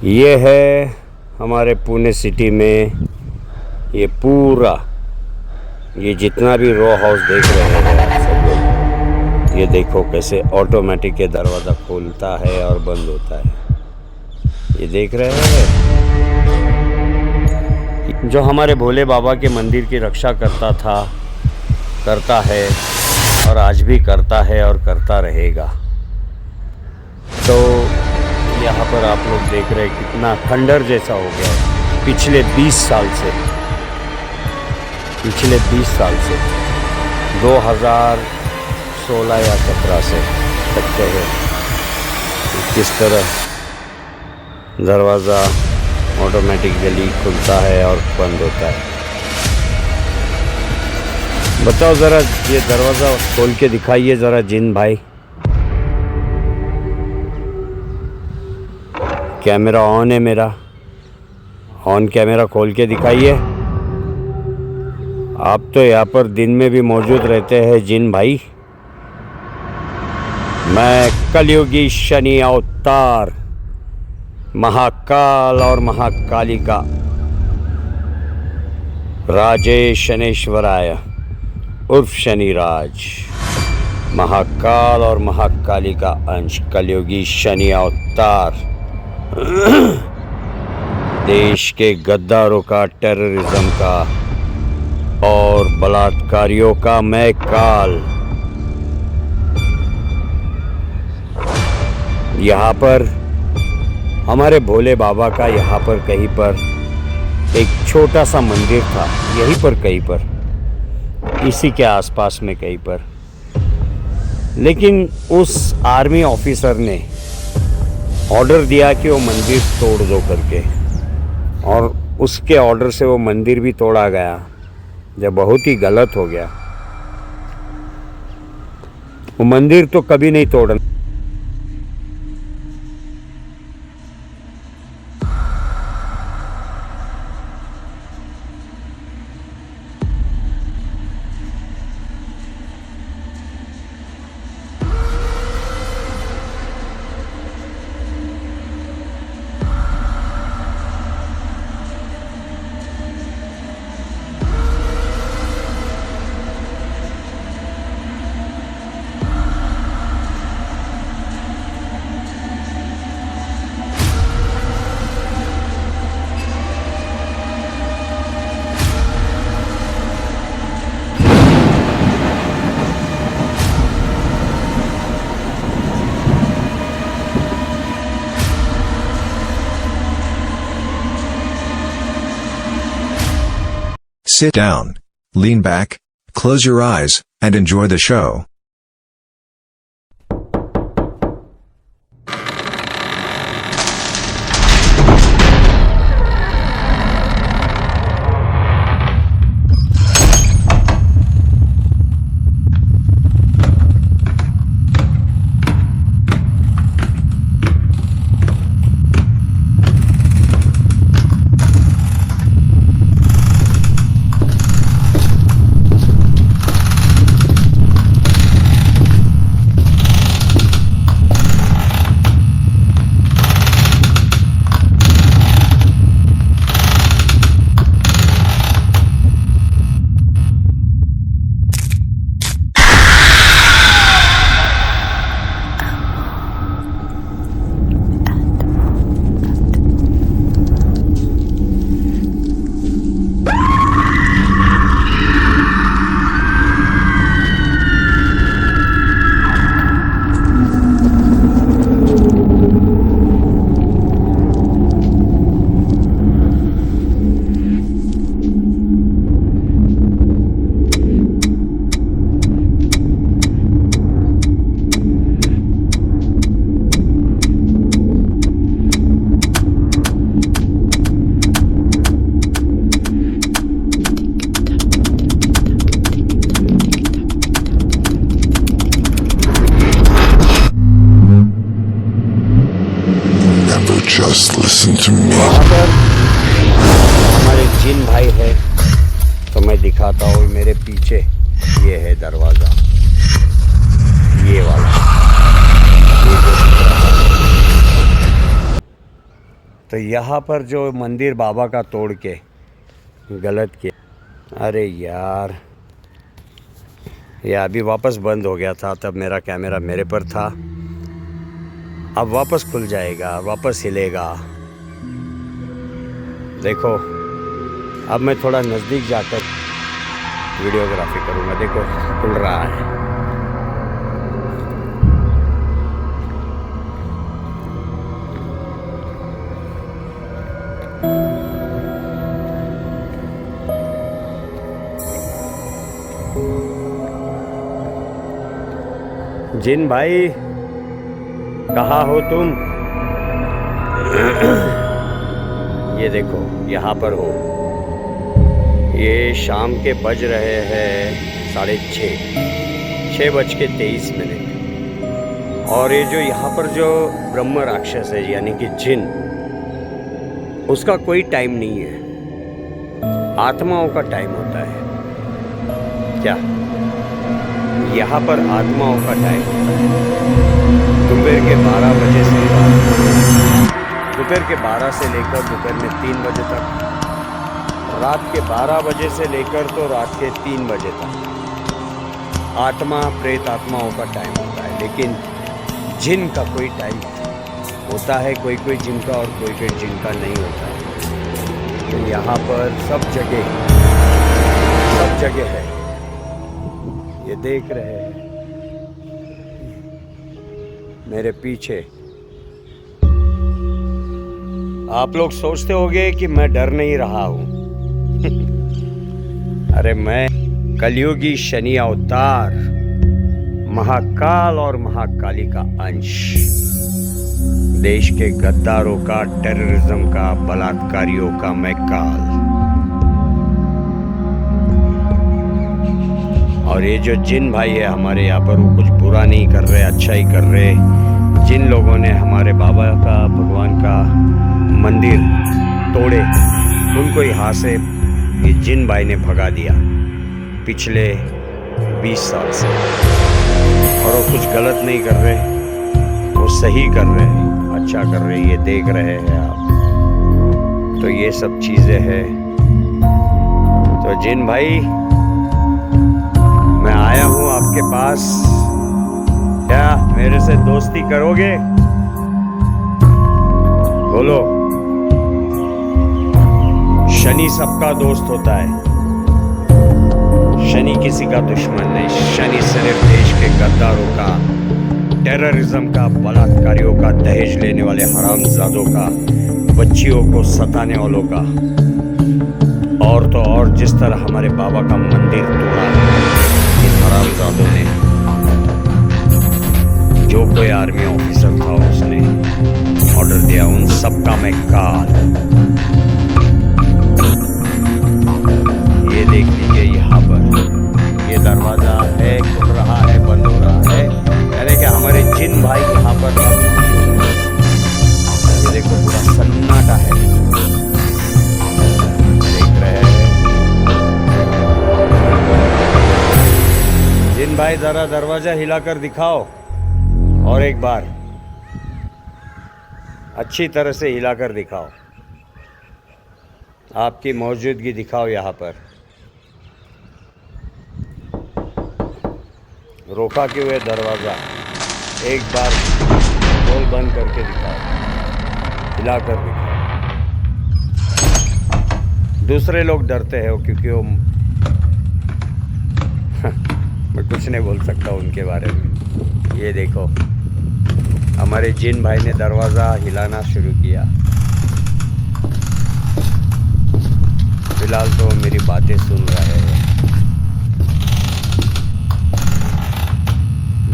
ये है हमारे पुणे सिटी में ये पूरा ये जितना भी रो हाउस देख रहे हैं आप सब लोग, ये देखो कैसे ऑटोमेटिक ये दरवाज़ा खोलता है और बंद होता है। ये देख रहे हैं जो हमारे भोले बाबा के मंदिर की रक्षा करता था, करता है और आज भी करता है और करता रहेगा। तो यहाँ पर आप लोग देख रहे हैं कितना खंडर जैसा हो गया है पिछले 20 साल से 2016 या 17 से सकते हैं किस तरह दरवाज़ा ऑटोमेटिकली खुलता है और बंद होता है। बताओ ज़रा, ये दरवाज़ा खोल के दिखाइए ज़रा जिन भाई। कैमरा ऑन है मेरा, ऑन कैमरा खोल के दिखाइए। आप तो यहाँ पर दिन में भी मौजूद रहते हैं जिन भाई। मैं कलयुगी शनि अवतार महाकाल और महाकाली का राजेश शनेश्वराय उर्फ शनिराज, महाकाल और महाकाली का अंश, कलयुगी शनि अवतार, देश के गद्दारों का, टेररिज्म का और बलात्कारियों का मैं काल। यहाँ पर हमारे भोले बाबा का यहाँ पर कहीं पर एक छोटा सा मंदिर था, यहीं पर कहीं पर, इसी के आसपास में कहीं पर। लेकिन उस आर्मी ऑफिसर ने ऑर्डर दिया कि वो मंदिर तोड़ दो करके, और उसके ऑर्डर से वो मंदिर भी तोड़ा गया, जो बहुत ही गलत हो गया। वो मंदिर तो कभी नहीं तोड़ना। Sit down, lean back, close your eyes, and enjoy the show. Just listen to me. वहाँ पर हमारे जिन भाई है, तो मैं दिखाता हूँ मेरे पीछे। ये है दरवाज़ा, ये वाला, ये जो तो यहाँ पर जो मंदिर बाबा का तोड़ के गलत किया, अरे यार ये अभी वापस बंद हो गया था, तब मेरा कैमरा मेरे पर था, अब वापस खुल जाएगा, वापस हिलेगा। देखो अब मैं थोड़ा नज़दीक जाकर वीडियोग्राफी करूँगा। देखो खुल रहा है। जिन भाई कहाँ हो तुम? ये देखो यहाँ पर हो। ये शाम के बज रहे हैं 6:30, 6:23। और ये जो यहाँ पर जो ब्रह्म राक्षस है यानी कि जिन, उसका कोई टाइम नहीं है, आत्माओं का टाइम होता है। क्या यहाँ पर आत्माओं का टाइम होता है? दोपहर के 12 बजे से दोपहर के 12 से लेकर दोपहर में 3 बजे तक, रात के 12 बजे से लेकर तो रात के 3 बजे तक आत्मा प्रेत आत्माओं का टाइम होता है। लेकिन जिन का कोई टाइम होता है, कोई कोई जिन का और कोई कोई जिन का नहीं होता है। तो यहाँ पर सब जगह है, ये देख रहे हैं मेरे पीछे। आप लोग सोचते होंगे कि मैं डर नहीं रहा हूं। अरे मैं कलयुगी शनि अवतार, महाकाल और महाकाली का अंश, देश के गद्दारों का, टेररिज्म का, बलात्कारियों का मैं काल। और ये जो जिन भाई है हमारे यहाँ पर, वो कुछ बुरा नहीं कर रहे, अच्छा ही कर रहे। जिन लोगों ने हमारे बाबा का, भगवान का मंदिर तोड़े, उनको यहाँ से ये जिन भाई ने भगा दिया पिछले 20 साल से। और वो कुछ गलत नहीं कर रहे, वो सही कर रहे हैं, अच्छा कर रहे, ये देख रहे हैं आप। तो ये सब चीज़ें हैं। तो जिन भाई मैं आया हूँ आपके पास, क्या मेरे से दोस्ती करोगे? बोलो। शनि सबका दोस्त होता है, शनि किसी का दुश्मन नहीं। शनि सिर्फ देश के गद्दारों का, टेररिज्म का, बलात्कारियों का, दहेज लेने वाले हरामजादों का, बच्चियों को सताने वालों का। और तो और जिस तरह हमारे बाबा का मंदिर तोड़ा हरामजादों ने, जो कोई आर्मी ऑफिसर था उसने ऑर्डर दिया, उन सबका मैं काल। ये देख लीजिए यहाँ पर, ये दरवाजा है, खुल रहा है, बंद हो रहा है, यानी कि हमारे जिन भाई यहाँ पर। ये देखो पूरा सन्नाटा है, देख रहे हैं। जिन भाई जरा दरवाजा हिलाकर दिखाओ, और एक बार अच्छी तरह से हिलाकर दिखाओ, आपकी मौजूदगी दिखाओ यहाँ पर। रोका क्यों है दरवाज़ा? एक बार खोल बंद करके दिखाओ, हिलाकर दिखाओ। दूसरे लोग डरते हैं क्योंकि वो मैं कुछ नहीं बोल सकता उनके बारे में। ये देखो हमारे जिन भाई ने दरवाज़ा हिलाना शुरू किया। फिलहाल तो मेरी बातें सुन रहे हैं।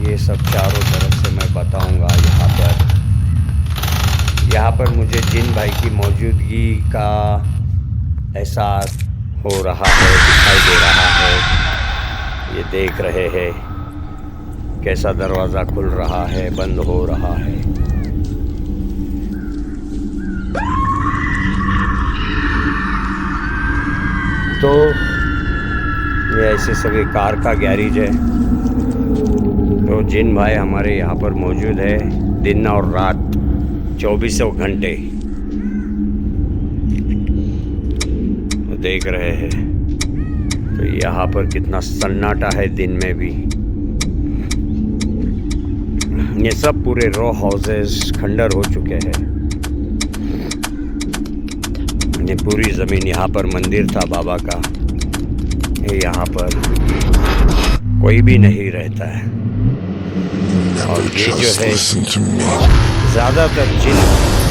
ये सब चारों तरफ से मैं बताऊंगा। यहाँ पर मुझे जिन भाई की मौजूदगी का एहसास हो रहा है, दिखाई दे रहा है। ये देख रहे हैं कैसा दरवाज़ा खुल रहा है, बंद हो रहा है। तो ये ऐसे सभी कार का गैरेज है। तो जिन भाई हमारे यहाँ पर मौजूद है दिन और रात 24 घंटे। देख रहे हैं तो यहाँ पर कितना सन्नाटा है दिन में भी। ये सब पूरे रो हाउसेस खंडर हो चुके हैं। ये पूरी ज़मीन, यहाँ पर मंदिर था बाबा का, यहाँ पर कोई भी नहीं रहता है। और ये जो है ज़्यादातर जिन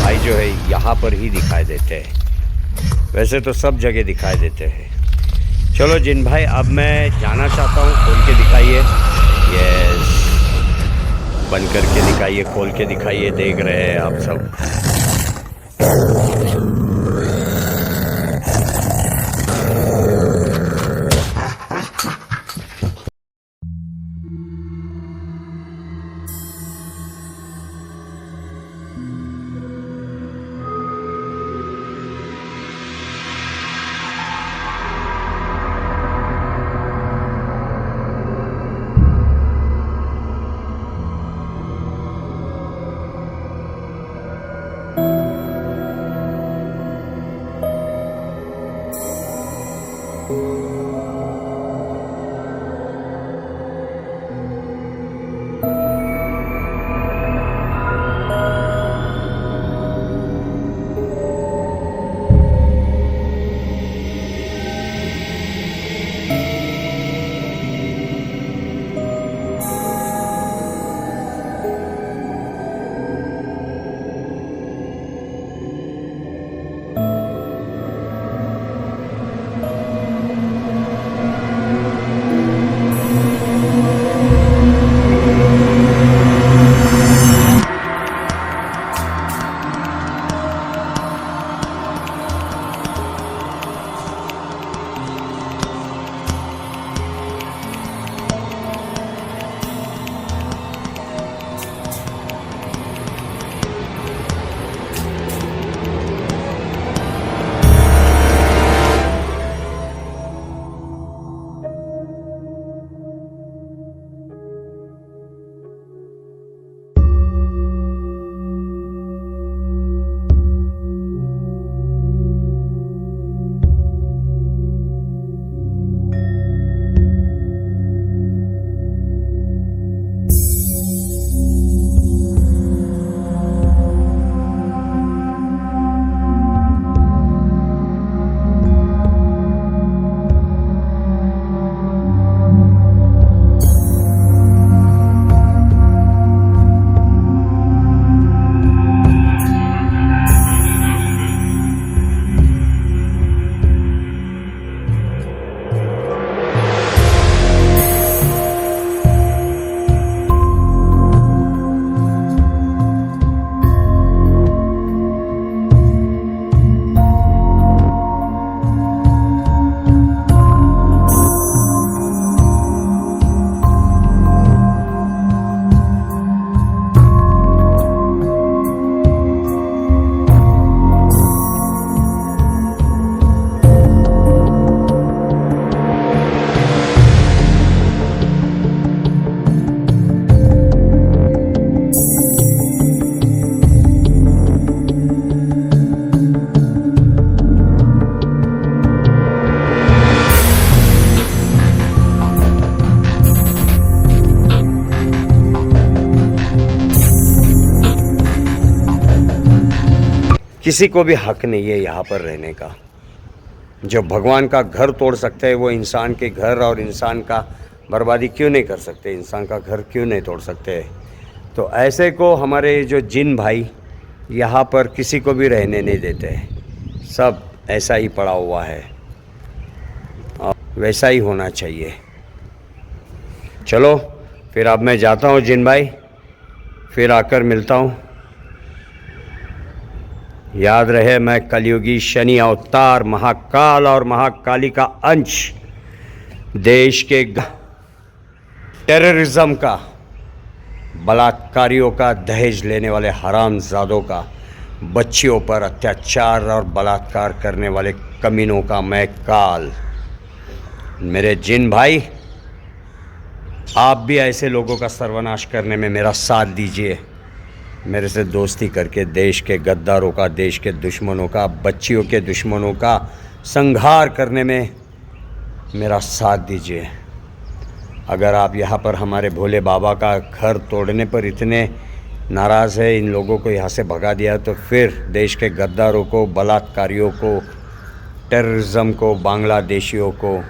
भाई जो है यहाँ पर ही दिखाई देते हैं, वैसे तो सब जगह दिखाई देते हैं। चलो जिन भाई, अब मैं जाना चाहता हूँ। खोल के दिखाइए, यस, बंद करके दिखाइए, खोल के दिखाइए। देख रहे हैं आप सब। किसी को भी हक नहीं है यहाँ पर रहने का। जो भगवान का घर तोड़ सकते हैं वो इंसान के घर और इंसान का बर्बादी क्यों नहीं कर सकते, इंसान का घर क्यों नहीं तोड़ सकते। तो ऐसे को हमारे जो जिन भाई यहाँ पर किसी को भी रहने नहीं देते, सब ऐसा ही पड़ा हुआ है और वैसा ही होना चाहिए। चलो फिर अब मैं जाता हूँ जिन भाई, फिर आकर मिलता हूँ। याद रहे मैं कलयुगी शनि अवतार, महाकाल और महाकाली का अंश, देश के टेररिज्म का, बलात्कारियों का, दहेज लेने वाले हरामजादों का, बच्चियों पर अत्याचार और बलात्कार करने वाले कमीनों का मैं काल। मेरे जिन भाई, आप भी ऐसे लोगों का सर्वनाश करने में मेरा साथ दीजिए। मेरे से दोस्ती करके देश के गद्दारों का, देश के दुश्मनों का, बच्चियों के दुश्मनों का संहार करने में मेरा साथ दीजिए। अगर आप यहाँ पर हमारे भोले बाबा का घर तोड़ने पर इतने नाराज़ है, इन लोगों को यहाँ से भगा दिया, तो फिर देश के गद्दारों को, बलात्कारियों को, टेररिज्म को, बांग्लादेशियों को,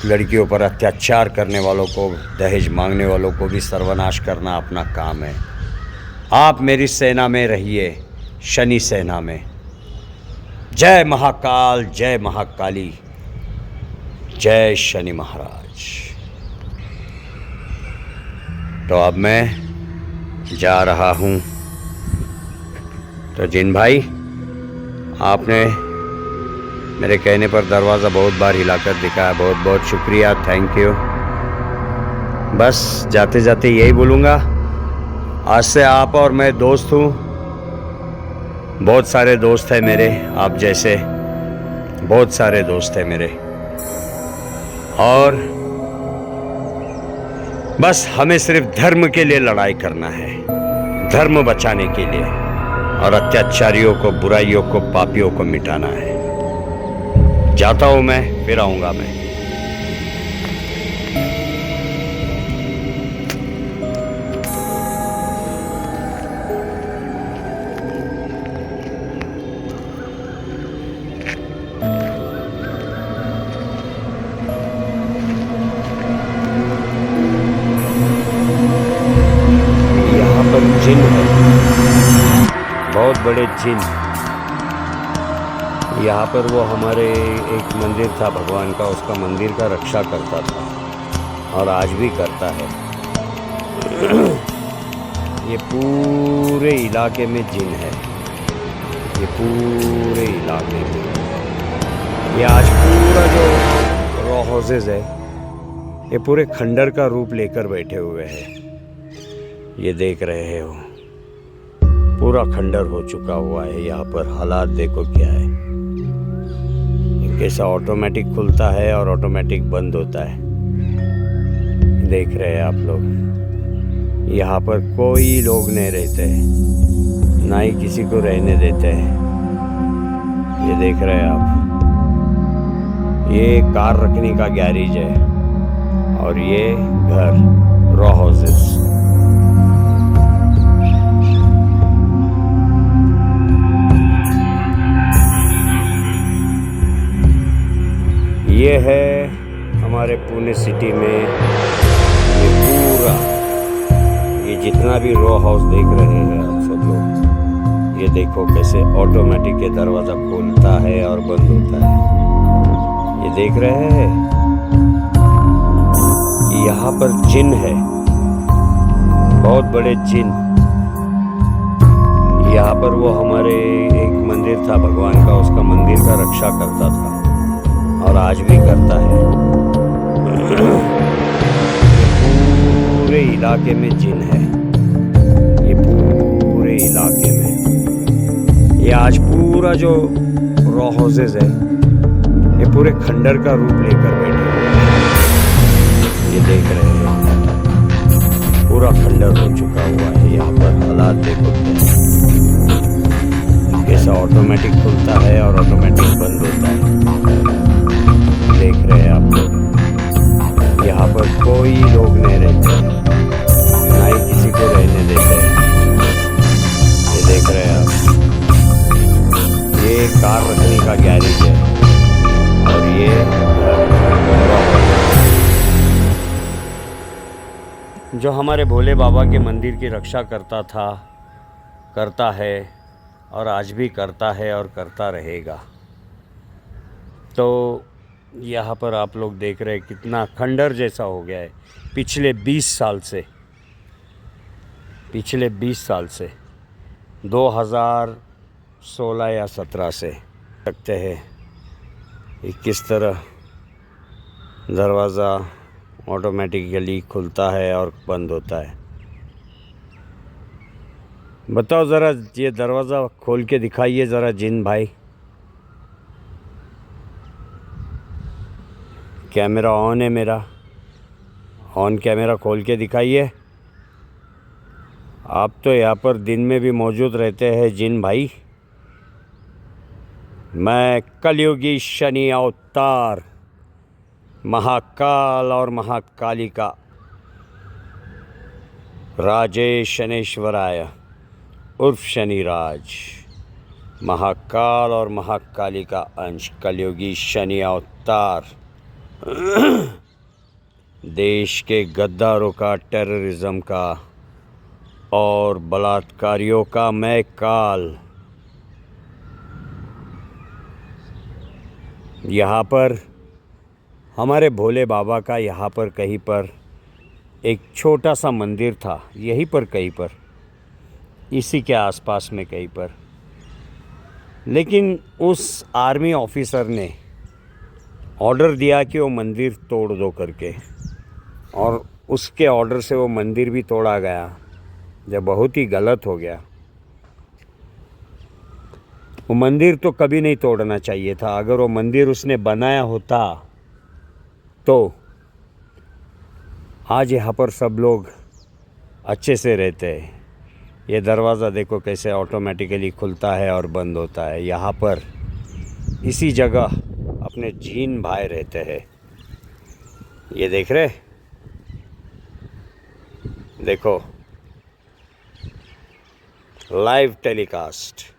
लड़कियों पर अत्याचार करने वालों को, दहेज मांगने वालों को भी सर्वनाश करना अपना काम है। आप मेरी सेना में रहिए, शनि सेना में। जय महाकाल, जय महाकाली, जय शनि महाराज। तो अब मैं जा रहा हूँ। तो जिन भाई, आपने मेरे कहने पर दरवाज़ा बहुत बार हिलाकर दिखाया, बहुत बहुत शुक्रिया, थैंक यू। बस जाते जाते यही बोलूँगा, आज से आप और मैं दोस्त हूँ। बहुत सारे दोस्त हैं मेरे, आप जैसे बहुत सारे दोस्त हैं मेरे। और बस हमें सिर्फ धर्म के लिए लड़ाई करना है, धर्म बचाने के लिए, और अत्याचारियों को, बुराइयों को, पापियों को मिटाना है। जाता हूँ मैं, फिर आऊँगा मैं। यहाँ पर जिन है, बहुत बड़े जिन। यहाँ पर वो हमारे एक मंदिर था भगवान का, उसका मंदिर का रक्षा करता था और आज भी करता है। ये पूरे इलाके में जिन है, ये पूरे इलाके में। ये आज पूरा जो रॉ हाउसेज है, ये पूरे खंडर का रूप लेकर बैठे हुए हैं। ये देख रहे हो, पूरा खंडर हो चुका हुआ है। यहाँ पर हालात देखो क्या है। कैसा ऑटोमेटिक खुलता है और ऑटोमेटिक बंद होता है, देख रहे हैं आप लोग। यहाँ पर कोई लोग नहीं रहते, ना ही किसी को रहने देते हैं। ये देख रहे हैं आप, ये कार रखने का गैरेज है और ये घर, रॉ हाउसेस। ये है हमारे पुणे सिटी में ये पूरा, ये जितना भी रॉ हाउस देख रहे हैं आप सब लोग, ये देखो कैसे ऑटोमेटिक ये दरवाज़ा खोलता है और बंद होता है। ये देख रहे हैं कि यहाँ पर जिन है, बहुत बड़े जिन। यहाँ पर वो हमारे एक मंदिर था भगवान का, उसका मंदिर का रक्षा करता था और आज भी करता है। पूरे इलाके में जिन है, ये पूरे इलाके में। ये आज पूरा जो रॉ हाउसेज है, ये पूरे खंडर का रूप लेकर बैठे हुए हैं। ये देख रहे हैं, पूरा खंडर हो चुका हुआ है। यहाँ पर हालात देखो कैसा ऑटोमेटिक खुलता है और ऑटोमेटिक बंद होता है, देख रहे हैं आप लोग। यहाँ पर कोई लोग नहीं रहते, ना ही किसी को रहने देते हैं। ये देख रहे हैं आप, ये कार रखने का गैरेज है और ये जो हमारे भोले बाबा के मंदिर की रक्षा करता था, करता है और आज भी करता है और करता रहेगा। तो यहाँ पर आप लोग देख रहे हैं कितना खंडर जैसा हो गया है पिछले 20 साल से। पिछले 20 साल से 2016 या 17 से सकते हैं कि किस तरह दरवाज़ा ऑटोमेटिकली खुलता है और बंद होता है। बताओ ज़रा, ये दरवाज़ा खोल के दिखाइए ज़रा जिन भाई। कैमरा ऑन है मेरा, ऑन कैमरा खोल के दिखाइए। आप तो यहाँ पर दिन में भी मौजूद रहते हैं जिन भाई, मैं कलयुगी शनि अवतार महाकाल और महाकाली का राजेश शनेश्वराय उर्फ शनिराज, महाकाल और महाकाली का अंश, कलयुगी शनि अवतार, देश के गद्दारों का, टेररिज्म का और बलात्कारियों का मैं काल। यहाँ पर हमारे भोले बाबा का यहाँ पर कहीं पर एक छोटा सा मंदिर था, यहीं पर कहीं पर, इसी के आसपास में कहीं पर, लेकिन उस आर्मी ऑफिसर ने ऑर्डर दिया कि वो मंदिर तोड़ दो करके, और उसके ऑर्डर से वो मंदिर भी तोड़ा गया, जो बहुत ही गलत हो गया। वो मंदिर तो कभी नहीं तोड़ना चाहिए था। अगर वो मंदिर उसने बनाया होता तो आज यहाँ पर सब लोग अच्छे से रहते हैं। ये दरवाज़ा देखो कैसे ऑटोमेटिकली खुलता है और बंद होता है। यहाँ पर इसी जगह अपने जीन भाई रहते हैं। ये देख रहे, देखो लाइव टेलीकास्ट।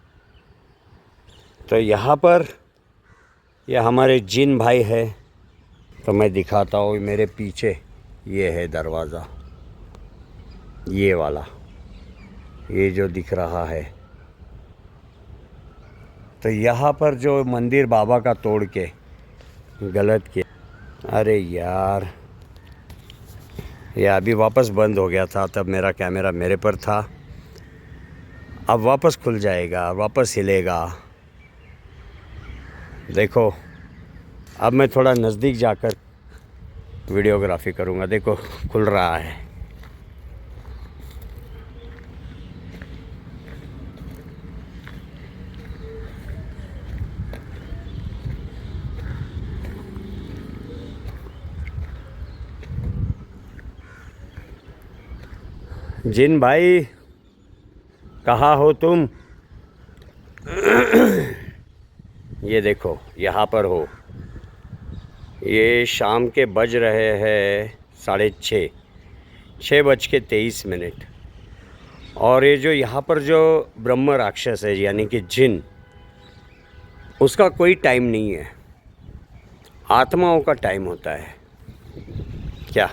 तो यहाँ पर ये हमारे जिन भाई है, तो मैं दिखाता हूँ। मेरे पीछे ये है दरवाज़ा, ये वाला, ये जो दिख रहा है। तो यहाँ पर जो मंदिर बाबा का तोड़ के गलत किया, अरे यार, ये अभी वापस बंद हो गया था, तब मेरा कैमरा मेरे पर था। अब वापस खुल जाएगा, वापस हिलेगा। देखो, अब मैं थोड़ा नज़दीक जाकर वीडियोग्राफी करूँगा। देखो खुल रहा है। जिन भाई, कहाँ हो तुम? ये देखो यहाँ पर हो। ये शाम के बज रहे हैं 6:30, 6:23। और ये जो यहाँ पर जो ब्रह्म राक्षस है, यानी कि जिन, उसका कोई टाइम नहीं है, आत्माओं का टाइम होता है। क्या?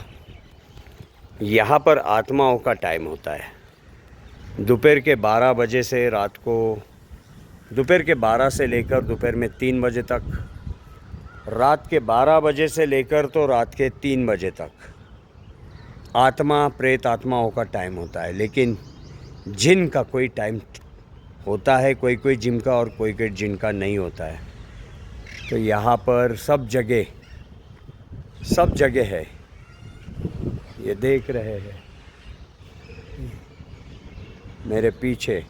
यहाँ पर आत्माओं का टाइम होता है। दोपहर के 12 बजे से रात को, दोपहर के 12 से लेकर दोपहर में 3 बजे तक, रात के 12 बजे से लेकर तो रात के 3 बजे तक आत्मा, प्रेत आत्माओं का टाइम होता है। लेकिन जिन का कोई टाइम होता है, कोई कोई जिन का और कोई कोई जिन का नहीं होता है। तो यहाँ पर सब जगह है। ये देख रहे हैं मेरे पीछे।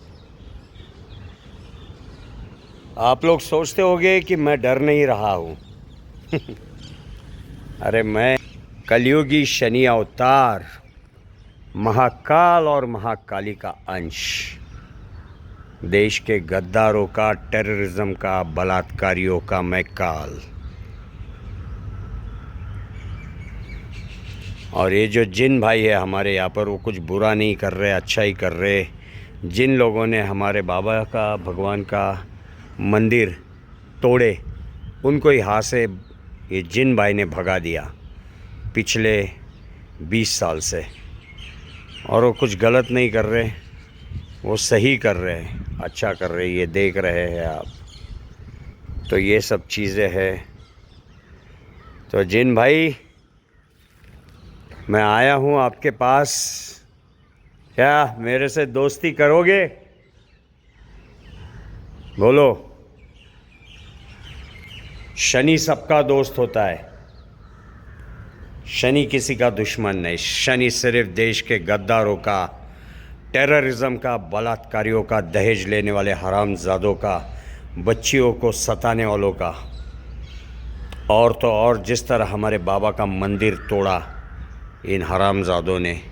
आप लोग सोचते होंगे कि मैं डर नहीं रहा हूँ। अरे मैं कलयुगी शनि अवतार, महाकाल और महाकाली का अंश, देश के गद्दारों का, टेररिज्म का, बलात्कारियों का मैं काल। और ये जो जिन भाई है हमारे यहाँ पर, वो कुछ बुरा नहीं कर रहे, अच्छा ही कर रहे। जिन लोगों ने हमारे बाबा का, भगवान का मंदिर तोड़े, उनको यहाँ से ये जिन भाई ने भगा दिया पिछले 20 साल से। और वो कुछ गलत नहीं कर रहे, वो सही कर रहे हैं, अच्छा कर रहे, ये देख रहे हैं आप। तो ये सब चीज़ें हैं। तो जिन भाई, मैं आया हूँ आपके पास, क्या मेरे से दोस्ती करोगे? बोलो। शनि सबका दोस्त होता है, शनि किसी का दुश्मन नहीं। शनि सिर्फ देश के गद्दारों का, टेररिज्म का, बलात्कारियों का, दहेज लेने वाले हरामजादों का, बच्चियों को सताने वालों का। और तो और जिस तरह हमारे बाबा का मंदिर तोड़ा इन हरामजादों ने,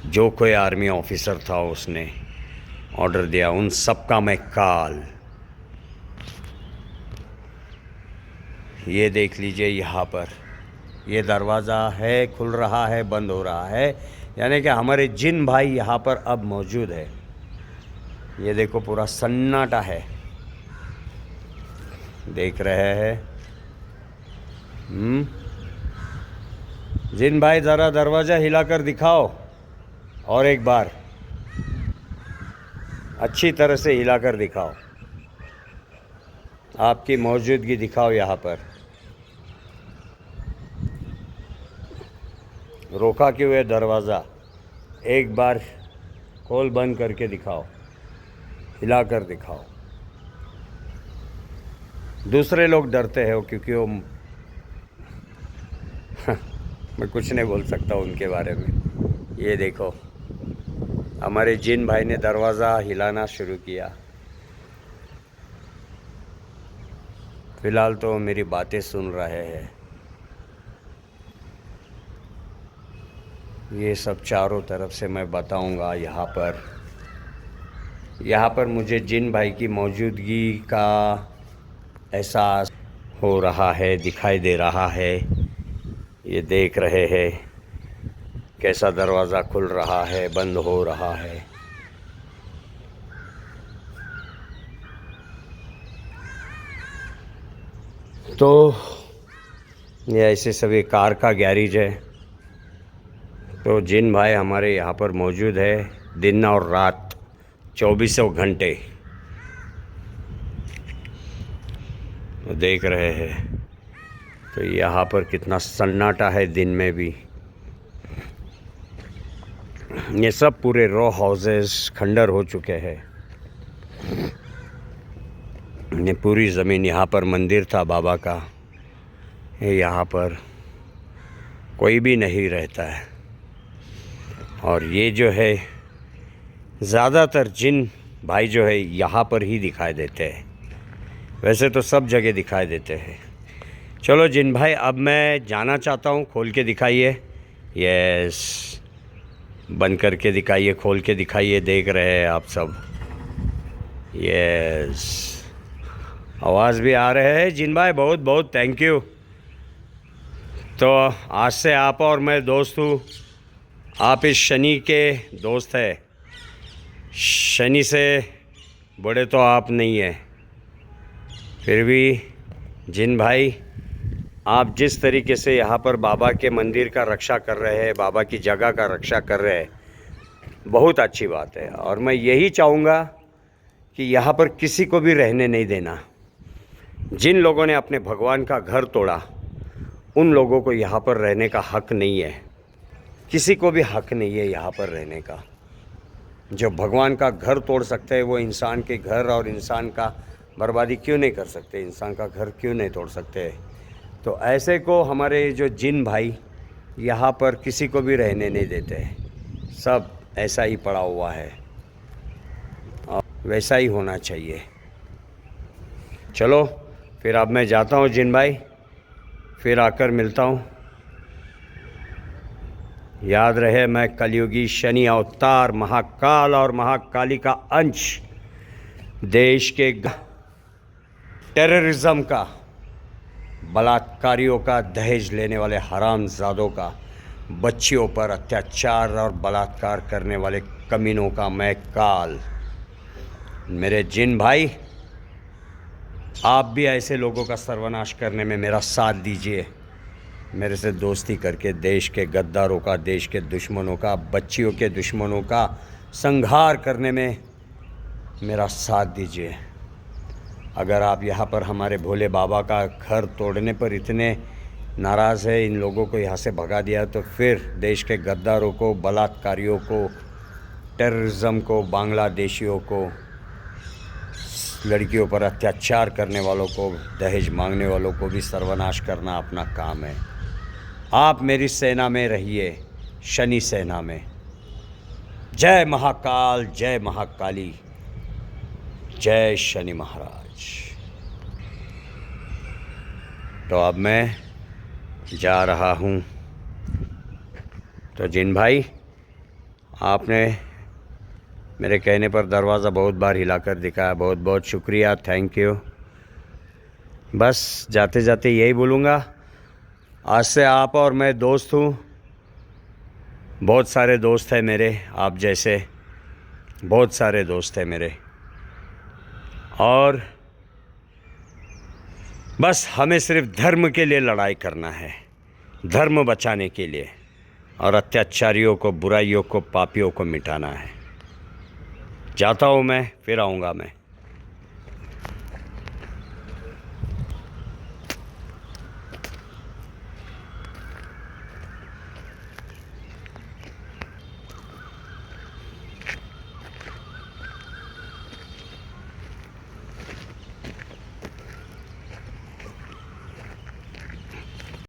जो कोई आर्मी ऑफिसर था उसने ऑर्डर दिया, उन सब का मैं काल। ये देख लीजिए यहाँ पर, ये दरवाज़ा है, खुल रहा है, बंद हो रहा है, यानी कि हमारे जिन भाई यहाँ पर अब मौजूद है। ये देखो पूरा सन्नाटा है, देख रहे हैं। जिन भाई ज़रा दरवाज़ा हिलाकर दिखाओ, और एक बार अच्छी तरह से हिलाकर दिखाओ, आपकी मौजूदगी दिखाओ यहाँ पर। रोका क्यों है दरवाज़ा? एक बार खोल बंद करके दिखाओ, हिलाकर दिखाओ। दूसरे लोग डरते हैं क्योंकि वो मैं कुछ नहीं बोल सकता उनके बारे में। ये देखो हमारे जिन भाई ने दरवाज़ा हिलाना शुरू किया। फ़िलहाल तो मेरी बातें सुन रहे हैं। ये सब चारों तरफ से मैं बताऊंगा। यहाँ पर मुझे जिन भाई की मौजूदगी का एहसास हो रहा है, दिखाई दे रहा है। ये देख रहे हैं कैसा दरवाज़ा खुल रहा है, बंद हो रहा है। तो ये ऐसे सभी कार का गैरेज है। तो जिन भाई हमारे यहाँ पर मौजूद है दिन और रात 24 घंटे। तो देख रहे हैं तो यहाँ पर कितना सन्नाटा है दिन में भी। ये सब पूरे रो हाउसेस खंडर हो चुके हैं। ये पूरी ज़मीन, यहाँ पर मंदिर था बाबा का, यहाँ पर कोई भी नहीं रहता है। और ये जो है ज़्यादातर जिन भाई जो है यहाँ पर ही दिखाई देते हैं। वैसे तो सब जगह दिखाई देते हैं। चलो जिन भाई, अब मैं जाना चाहता हूँ। खोल के दिखाइए। यस, बंद करके दिखाइए, खोल के दिखाइए। देख रहे हैं आप सब। यस, आवाज़ भी आ रहे हैं जिन भाई। बहुत बहुत थैंक यू। तो आज से आप और मैं दोस्त हूँ। आप इस शनि के दोस्त हैं। शनि से बड़े तो आप नहीं हैं, फिर भी जिन भाई आप जिस तरीके से यहाँ पर बाबा के मंदिर का रक्षा कर रहे हैं, बाबा की जगह का रक्षा कर रहे हैं, बहुत अच्छी बात है। और मैं यही चाहूँगा कि यहाँ पर किसी को भी रहने नहीं देना। जिन लोगों ने अपने भगवान का घर तोड़ा, उन लोगों को यहाँ पर रहने का हक नहीं है। किसी को भी हक नहीं है यहाँ पर रहने का। जो भगवान का घर तोड़ सकते हैं वो इंसान के घर और इंसान का बर्बादी क्यों नहीं कर सकते, इंसान का घर क्यों नहीं तोड़ सकते। तो ऐसे को हमारे जो जिन भाई यहाँ पर किसी को भी रहने नहीं देते। सब ऐसा ही पड़ा हुआ है और वैसा ही होना चाहिए। चलो फिर अब मैं जाता हूँ जिन भाई, फिर आकर मिलता हूँ। याद रहे मैं कलयुगी शनि अवतार, महाकाल और महाकाली का अंश, देश के टेररिज्म का, बलात्कारियों का, दहेज लेने वाले हरामजादों का, बच्चियों पर अत्याचार और बलात्कार करने वाले कमीनों का मैं काल। मेरे जिन भाई, आप भी ऐसे लोगों का सर्वनाश करने में मेरा साथ दीजिए। मेरे से दोस्ती करके देश के गद्दारों का, देश के दुश्मनों का, बच्चियों के दुश्मनों का संहार करने में मेरा साथ दीजिए। अगर आप यहाँ पर हमारे भोले बाबा का घर तोड़ने पर इतने नाराज़ है, इन लोगों को यहाँ से भगा दिया, तो फिर देश के गद्दारों को, बलात्कारियों को, टेररिज्म को, बांग्लादेशियों को, लड़कियों पर अत्याचार करने वालों को, दहेज मांगने वालों को भी सर्वनाश करना अपना काम है। आप मेरी सेना में रहिए, शनि सेना में। जय महाकाल, जय महाकाली, जय शनि महाराज। तो अब मैं जा रहा हूँ। तो जिन भाई, आपने मेरे कहने पर दरवाज़ा बहुत बार हिलाकर दिखाया, बहुत बहुत शुक्रिया, थैंक यू। बस जाते जाते यही बोलूँगा, आज से आप और मैं दोस्त हूँ। बहुत सारे दोस्त हैं मेरे, आप जैसे बहुत सारे दोस्त हैं मेरे। और बस हमें सिर्फ धर्म के लिए लड़ाई करना है, धर्म बचाने के लिए, और अत्याचारियों को, बुराइयों को, पापियों को मिटाना है। जाता हूँ मैं, फिर आऊँगा मैं।